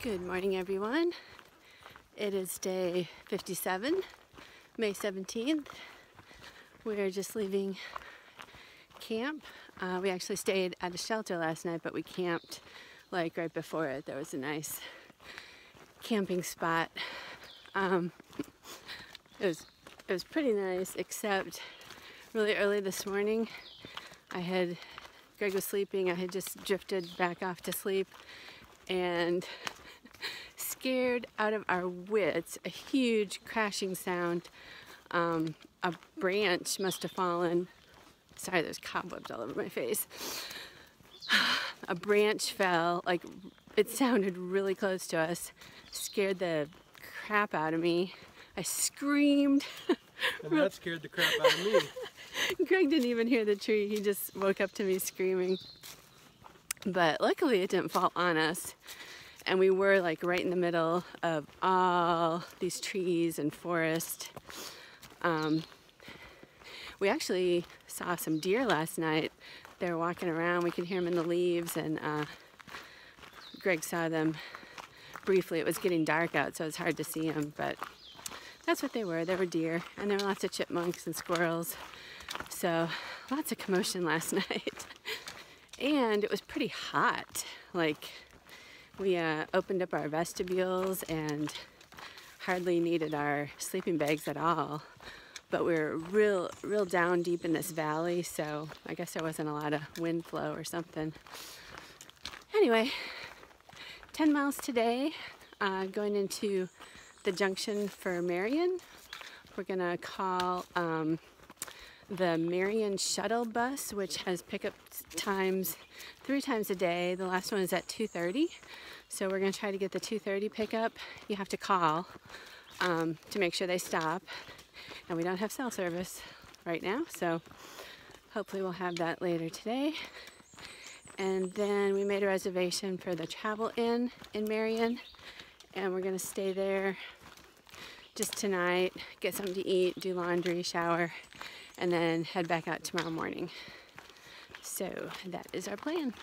Good morning, everyone. It is day 57, May 17th. We're just leaving camp. We actually stayed at a shelter last night, but we camped like right before it. There was a nice camping spot. It was pretty nice, except really early this morning, Greg was sleeping. I had just drifted back off to sleep and scared out of our wits, a huge crashing sound. A branch must have fallen. Sorry, there's cobwebs all over my face. A branch fell, like it sounded really close to us, scared the crap out of me. I screamed. And that scared the crap out of me. Greg didn't even hear the tree. He just woke up to me screaming. But luckily it didn't fall on us. And we were like right in the middle of all these trees and forest. We actually saw some deer last night. They were walking around. We could hear them in the leaves, and Greg saw them briefly. It was getting dark out, so it was hard to see them, but that's what they were. They were deer, and there were lots of chipmunks and squirrels. So lots of commotion last night. And it was pretty hot. Like, we opened up our vestibules and hardly needed our sleeping bags at all. But we were real down deep in this valley, so I guess there wasn't a lot of wind flow or something. Anyway, 10 miles today, going into the junction for Marion. We're gonna call the Marion shuttle bus, which has pickup times 3 times a day. The last one is at 2:30. So we're gonna try to get the 2:30 pickup. You have to call to make sure they stop. And we don't have cell service right now, so hopefully we'll have that later today. And then we made a reservation for the Travel Inn in Marion, and we're gonna stay there just tonight, get something to eat, do laundry, shower, and then head back out tomorrow morning. So that is our plan.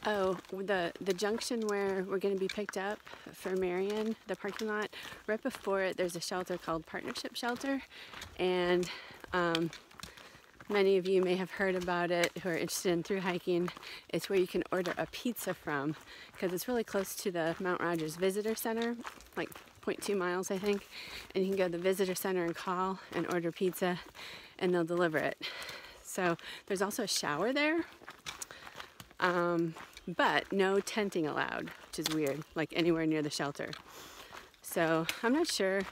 Oh, the junction where we're going to be picked up for Marion, the parking lot, right before it, there's a shelter called Partnership Shelter, and many of you may have heard about it who are interested in through hiking. It's where you can order a pizza from, because it's really close to the Mount Rogers Visitor Center, like 0.2 miles, I think, and you can go to the Visitor Center and call and order pizza, and they'll deliver it. So there's also a shower there. But no tenting allowed, which is weird, like anywhere near the shelter. So I'm not sure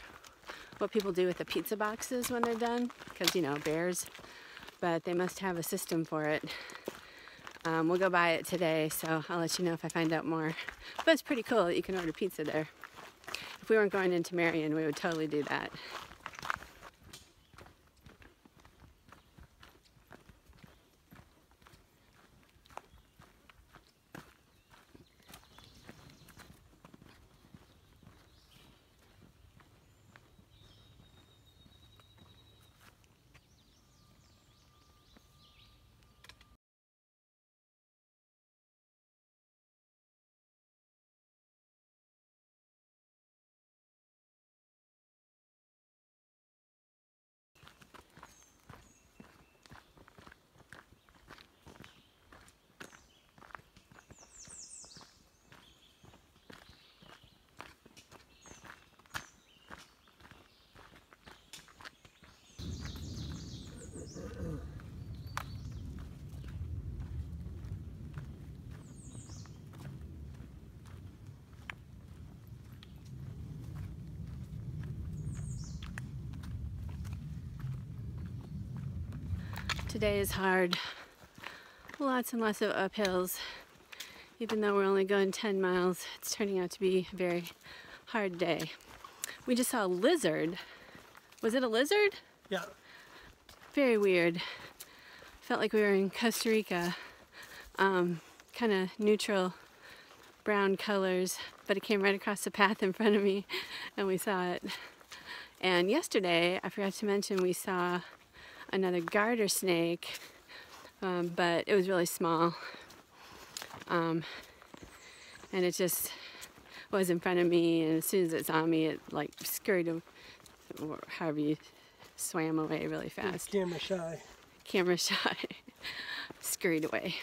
what people do with the pizza boxes when they're done, because, you know, bears, but they must have a system for it. We'll go by it today, so I'll let you know if I find out more. But it's pretty cool that you can order pizza there. If we weren't going into Marion, we would totally do that. Today is hard. Lots and lots of uphills. Even though we're only going 10 miles, it's turning out to be a very hard day. We just saw a lizard. Was it a lizard? Yeah. Very weird. Felt like we were in Costa Rica. Kind of neutral brown colors, but it came right across the path in front of me and we saw it. And yesterday, I forgot to mention, we saw another garter snake, but it was really small. And it just was in front of me, and as soon as it saw me, it like scurried, or however you swam away really fast. Camera shy. Camera shy. Scurried away.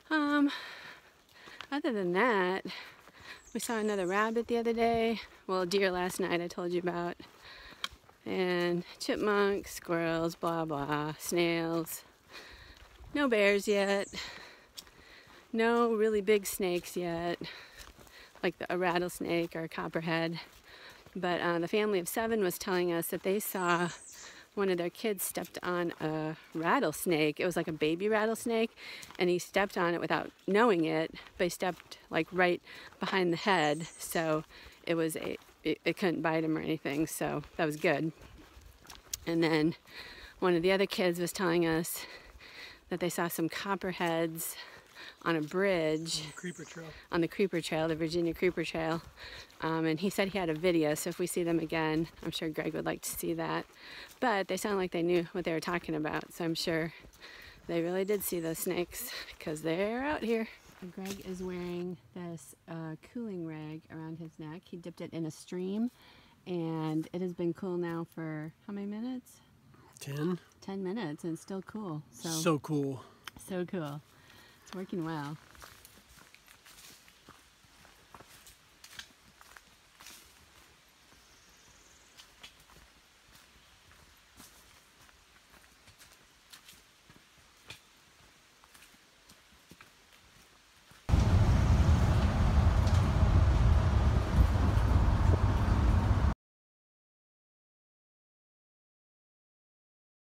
Other than that, we saw another rabbit the other day. Well, deer last night I told you about. And chipmunks, squirrels, blah blah, snails. No bears yet. No really big snakes yet, like a rattlesnake or a copperhead. But the family of 7 was telling us that they saw one of their kids stepped on a rattlesnake. It was like a baby rattlesnake, and he stepped on it without knowing it, but he stepped like right behind the head, so it couldn't bite him or anything, so that was good. And then one of the other kids was telling us that they saw some copperheads on a bridge on the creeper trail, the Virginia creeper trail, and he said he had a video, so if we see them again, I'm sure Greg would like to see that. But they sound like they knew what they were talking about, so I'm sure they really did see those snakes, because they're out here. Greg is wearing this cooling rag around his neck. He dipped it in a stream, and it has been cool now for how many minutes? 10. 10 minutes, and it's still cool. So cool. So cool. It's working well.